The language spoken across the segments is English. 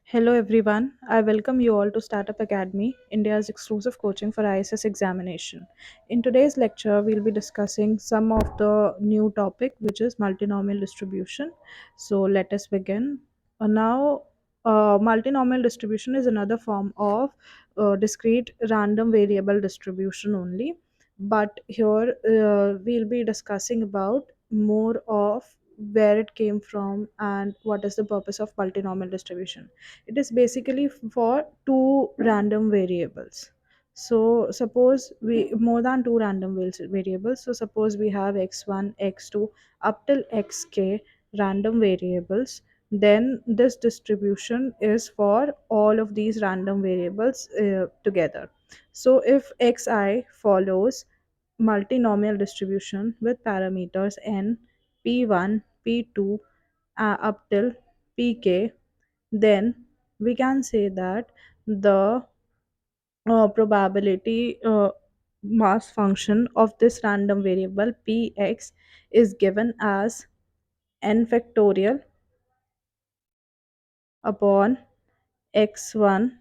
Hello everyone. I welcome you all to Startup Academy, India's exclusive coaching for ISS examination. In today's lecture, we'll be discussing some of the new topic which is multinomial distribution. So let us begin. Multinomial distribution is another form of discrete random variable distribution only. But here we'll be discussing about more of where it came from and what is the purpose of multinomial distribution. It is basically for two random variables. So suppose we more than two random variables. So suppose we have x1 x2 up till xk random variables, then this distribution is for all of these random variables together. So if xi follows multinomial distribution with parameters n, p1, p2 up till pk, then we can say that the probability mass function of this random variable px is given as n factorial upon x1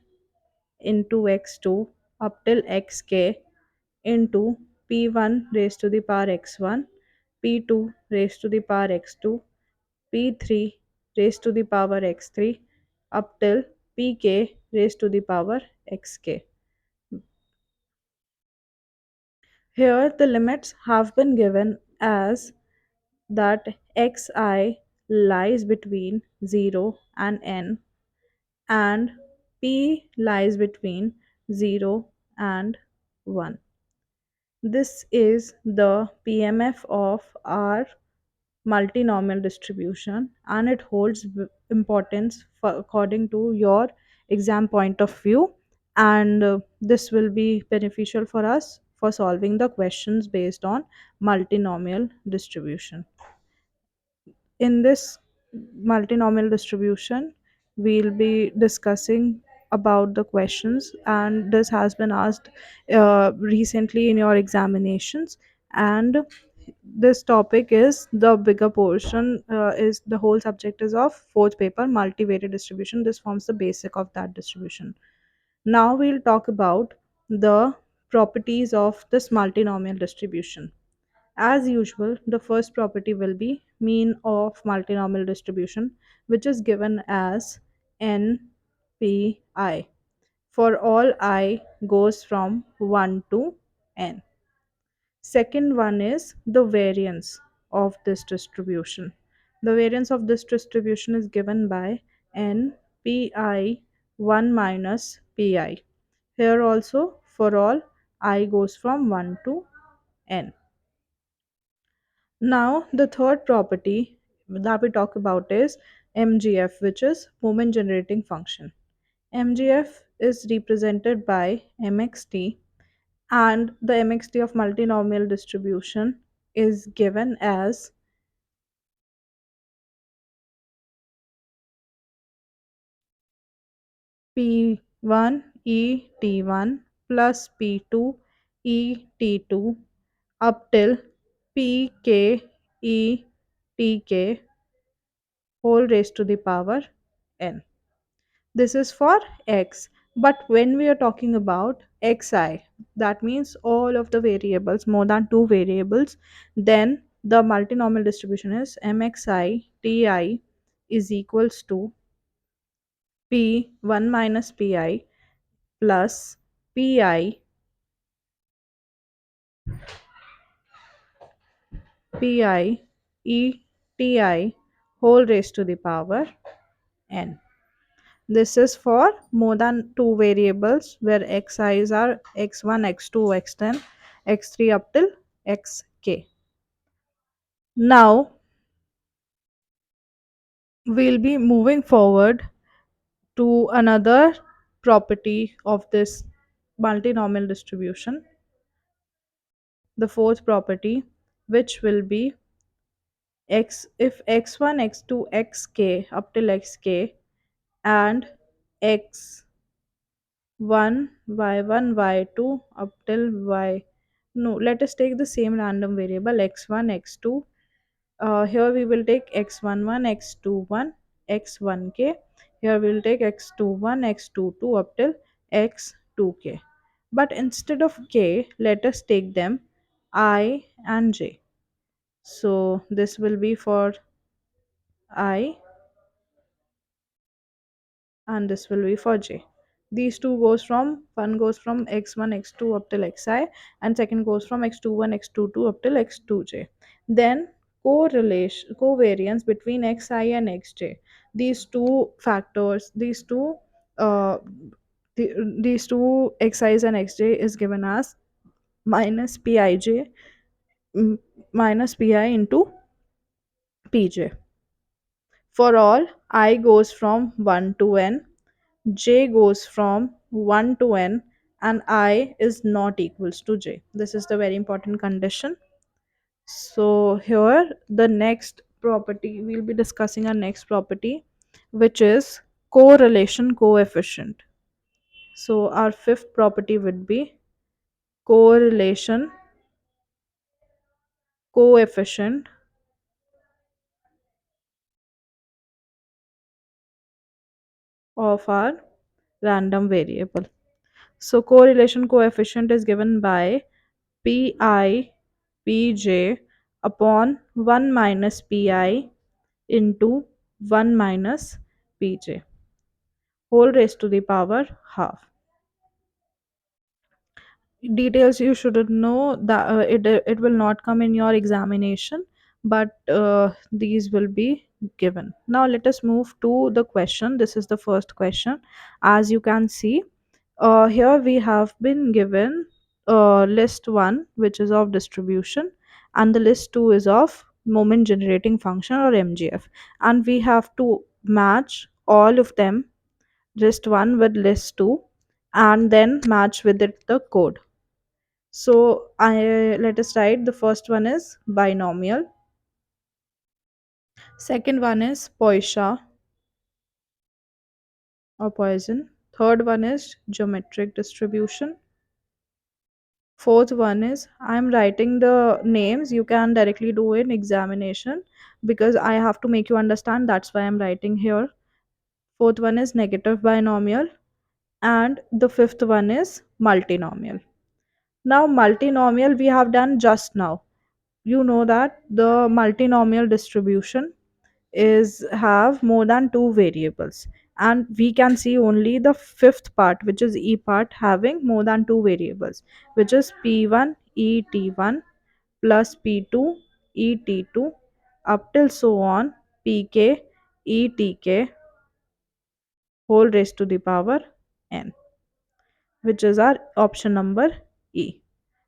into x2 up till xk into p1 raised to the power x1, p2 raised to the power x2, p3 raised to the power x3 up till pk raised to the power xk. Here the limits have been given as that xi lies between 0 and n and p lies between 0 and 1. This is the PMF of our multinomial distribution, and it holds importance for, according to your exam point of view, and this will be beneficial for us for solving the questions based on multinomial distribution. In this multinomial distribution, we'll be discussing about the questions, and this has been asked recently in your examinations. And this topic is the bigger portion, is the whole subject is of fourth paper multivariate distribution. This forms the basic of that distribution. Now we'll talk about the properties of this multinomial distribution. As usual, the first property will be mean of multinomial distribution, which is given as NPI for all I goes from 1 to n. Second one is the variance of this distribution. The variance of this distribution is given by NPI 1 minus PI. Here also for all I goes from 1 to n. Now, the third property that we talk about is MGF, which is moment generating function. MGF is represented by MXT, and the MXT of multinomial distribution is given as P1 ET1 plus P2 ET2 up till PK ETK whole raised to the power n. This is for x. But when we are talking about xi, that means all of the variables, more than two variables, then the multinomial distribution is mxi ti is equals to p1 minus pi plus pi eti whole raised to the power n. This is for more than two variables where xi's are x1, x2, x10, x3 up till xk. Now we'll be moving forward to another property of this multinomial distribution, the fourth property, which will be x if x1, x2, xk up till xk and x one y1 y2 up till y. No, let us take the same random variable x1 x2. Here we will take x11 x21 x1k Here we'll take x21, x22 up till x2k. But instead of k, let us take them I and j. So this will be for I and this will be for j. These two goes from one goes from x1 x2 up till xi, and second goes from x21 x22 up till x2j. Then correlation covariance between xi and xj, these two factors, uh, these two xi's and xj is given as minus pij, minus pi into pj. For all I goes from 1 to n, j goes from 1 to n, and I is not equals to j. This is the very important condition. So here the next property, we'll be discussing our next property, which is correlation coefficient. So our fifth property would be correlation coefficient of our random variable. So correlation coefficient is given by pi pj upon 1 minus pi into 1 minus pj, whole raised to the power half. Details you shouldn't know that it will not come in your examination, but these will be given. Now let us move to the question. This is the first question. As you can see, here we have been given list 1, which is of distribution, and the list 2 is of moment generating function or mgf, and we have to match all of them, list 1 with list 2, and then match with it the code. So I let us write. The first one is binomial, second one is Poisson or Poisson, third one is geometric distribution, fourth one is, I'm writing the names, you can directly do in examination because I have to make you understand, that's why I'm writing here. Fourth one is negative binomial, and the fifth one is multinomial. Now multinomial we have done just now. You know that the multinomial distribution is have more than two variables, and we can see only the fifth part, which is e part, having more than two variables, which is p1 et1 plus p2 et2 up till so on pk etk whole raised to the power n, which is our option number E.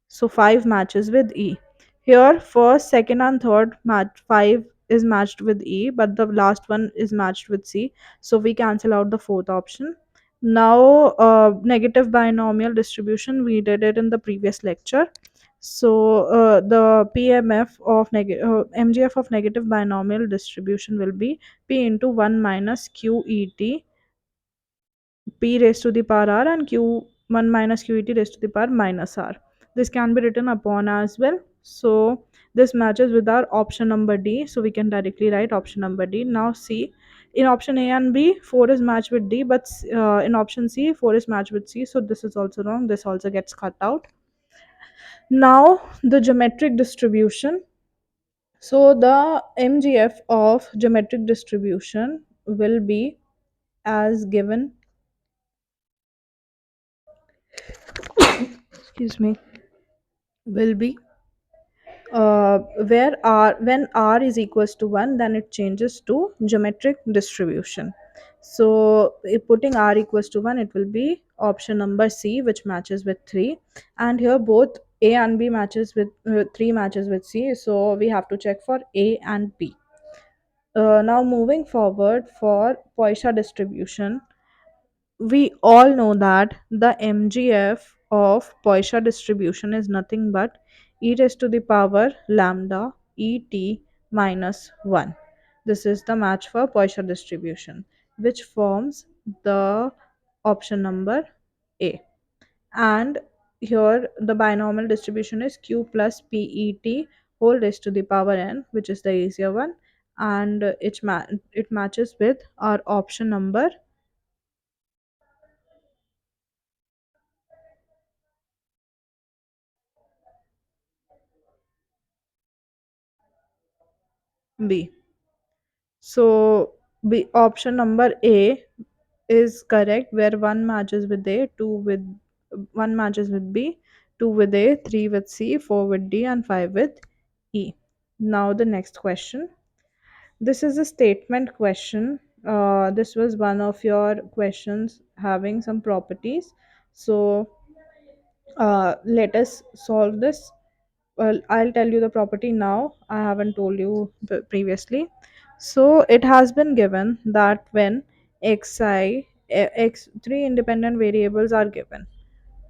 So 5 matches with E. Here, first, second, and third match 5 is matched with E, but the last one is matched with C. So we cancel out the fourth option. Now, negative binomial distribution, we did it in the previous lecture. So the MGF of negative binomial distribution will be P into 1 minus QET p raised to the power r and q1 minus qet raised to the power minus r. This can be written upon as well. So this matches with our option number D. So we can directly write option number D. Now C. In option A and B, 4 is matched with D, but in option C, 4 is matched with C. So this is also wrong. This also gets cut out. Now the geometric distribution. So the MGF of geometric distribution will be as given, excuse me, will be where r, when r is equals to 1, then it changes to geometric distribution. So putting r equals to 1, it will be option number C, which matches with 3, and here both A and B matches with 3 matches with C, so we have to check for A and B. Now moving forward for Poisson distribution, we all know that the MGF of Poisson distribution is nothing but e raised to the power lambda et minus 1. This is the match for Poisson distribution, which forms the option number A. And here the binomial distribution is q plus pet whole raised to the power n, which is the easier one, and it matches with our option number B. So B, option number A is correct, where one matches with A, two with one matches with B, two with A, three with C, four with D, and five with E. Now the next question. This is a statement question. This was one of your questions having some properties. So let us solve this. Well, I'll tell you the property now. I haven't told you previously. So it has been given that when x three independent variables are given.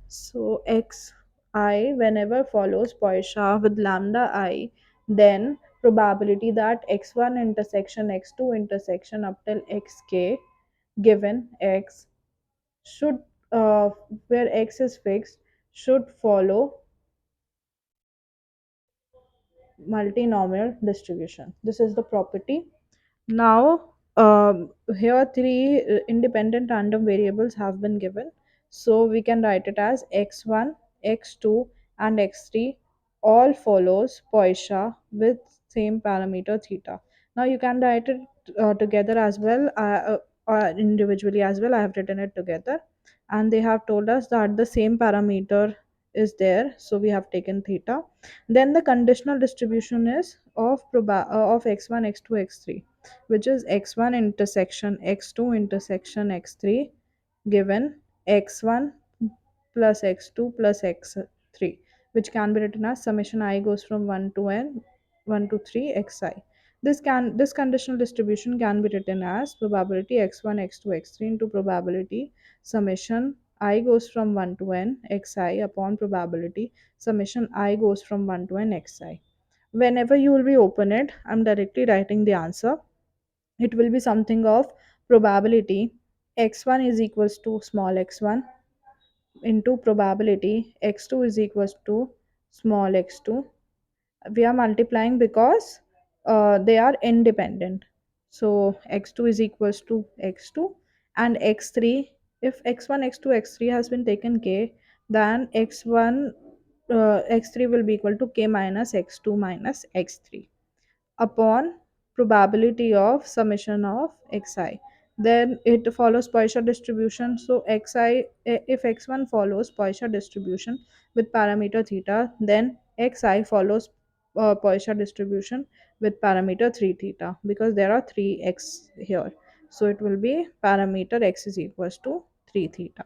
So xi whenever follows Poisson with lambda I, then probability that x1 intersection x2 intersection up till xk given x should where x is fixed should follow multinomial distribution. This is the property. Now, here three independent random variables have been given. So we can write it as x1, x2, and x3 all follows Poisson with same parameter theta. Now you can write it together as well, individually as well. I have written it together, and they have told us that the same parameter is there. So we have taken theta. Then the conditional distribution is of x1, x2, x3, which is x1 intersection x2 intersection x3 given x1 plus x2 plus x3, which can be written as summation I goes from 1 to n 1 to 3 xi. This conditional distribution can be written as probability x1 x2 x3 into probability summation I goes from 1 to n xi upon probability summation I goes from 1 to n xi. Whenever you will be open it, I'm directly writing the answer. It will be something of probability x1 is equals to small x1 into probability x2 is equals to small x2. We are multiplying because they are independent. So x2 is equals to x2 and x3. If x1 x2 x3 has been taken k, then x1 x3 will be equal to k minus x2 minus x3 upon probability of summation of xi. Then it follows Poisson distribution. So if x1 follows Poisson distribution with parameter theta, then xi follows Poisson distribution with parameter 3 theta, because there are 3x here. So it will be parameter x is equals to 3 theta.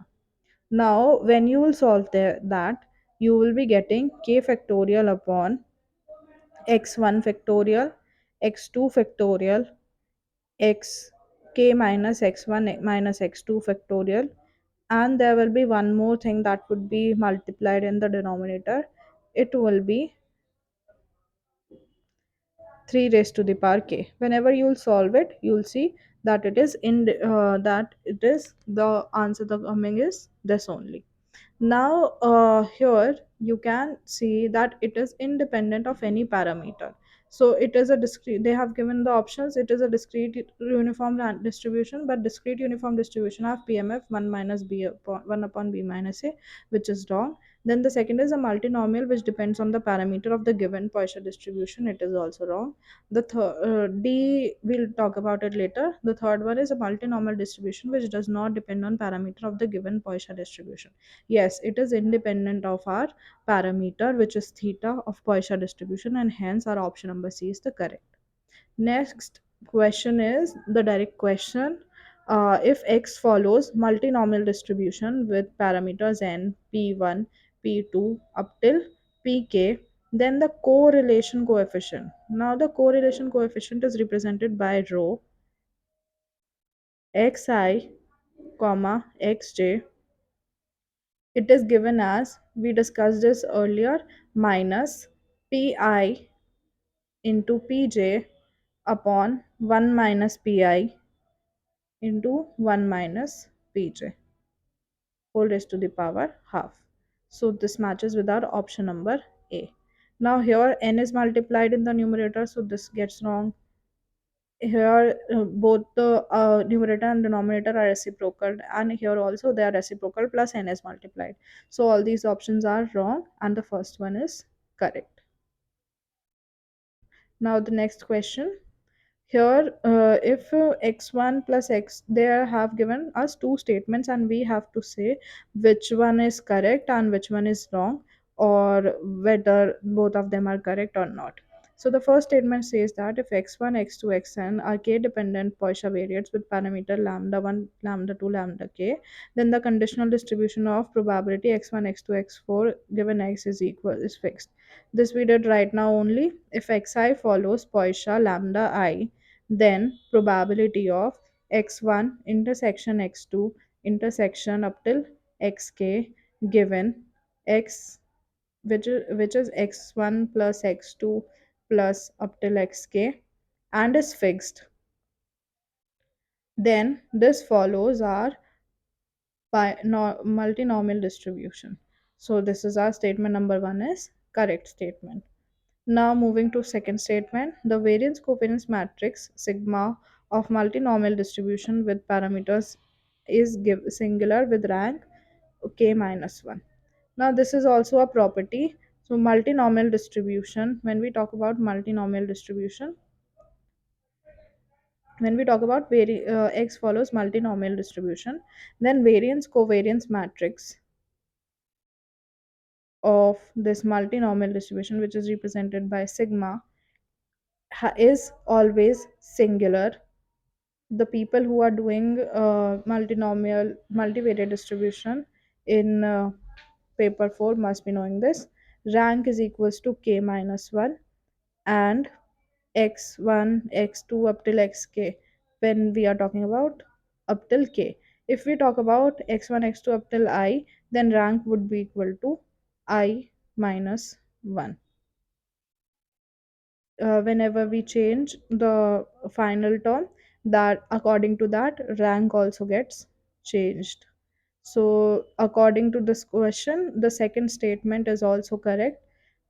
Now when you will solve that, you will be getting k factorial upon x1 factorial, x2 factorial, x k minus x1 minus x2 factorial, and there will be one more thing that would be multiplied in the denominator. It will be 3 raised to the power k. Whenever you'll solve it, you'll see that it is the answer the coming is this only. Now here you can see that it is independent of any parameter. So it is a discrete, they have given the options. It is a discrete uniform distribution, but discrete uniform distribution have PMF 1 minus b upon 1 upon b minus a, which is wrong. Then the second is a multinomial which depends on the parameter of the given Poisson distribution. It is also wrong. The D, we'll talk about it later. The third one is a multinomial distribution which does not depend on parameter of the given Poisson distribution. Yes, it is independent of our parameter, which is theta of Poisson distribution, and hence our option number C is the correct. Next question is the direct question. If x follows multinomial distribution with parameters n, p1, p2 up till pk, then the correlation coefficient. Now the correlation coefficient is represented by rho xi, comma xj. It is given as, we discussed this earlier, minus pi into pj upon 1 minus pi into 1 minus pj whole raised to the power half. So this matches with our option number A. Now here n is multiplied in the numerator, so this gets wrong. Here both the numerator and denominator are reciprocal, and here also they are reciprocal plus n is multiplied. So all these options are wrong and the first one is correct. Now the next question. Here, if x1 plus x, they have given us two statements, and we have to say which one is correct and which one is wrong, or whether both of them are correct or not. So the first statement says that if x1, x2, xn are k-dependent Poisson variates with parameter lambda 1, lambda 2, lambda k, then the conditional distribution of probability x1, x2, x4 given x is equal is fixed. This we did right now only. If xi follows Poisson lambda I, then probability of x1 intersection x2 intersection up till xk given x, which is x1 plus x2 plus up till xk, and is fixed, then this follows our multinomial distribution. So this is our statement number 1 is correct statement. Now moving to second statement, the variance covariance matrix sigma of multinomial distribution with parameters is singular with rank k minus 1. Now this is also a property. So multinomial distribution, when we talk about x follows multinomial distribution, then variance covariance matrix of this multinomial distribution, which is represented by sigma, is always singular. The people who are doing multinomial multivariate distribution in paper 4 must be knowing this. Rank is equals to k minus 1 and x1 x2 up till xk when we are talking about up till k. If we talk about x1 x2 up till I, then rank would be equal to I minus 1. Whenever we change the final term, that according to that rank also gets changed. So according to this question, the second statement is also correct,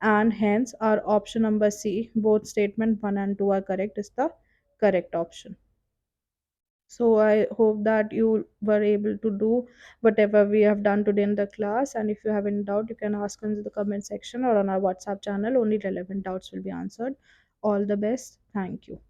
and hence our option number C, both statement 1 and 2 are correct, is the correct option. So I hope that you were able to do whatever we have done today in the class, and if you have any doubt, you can ask us in the comment section or on our WhatsApp channel. Only relevant doubts will be answered. All the best. Thank you.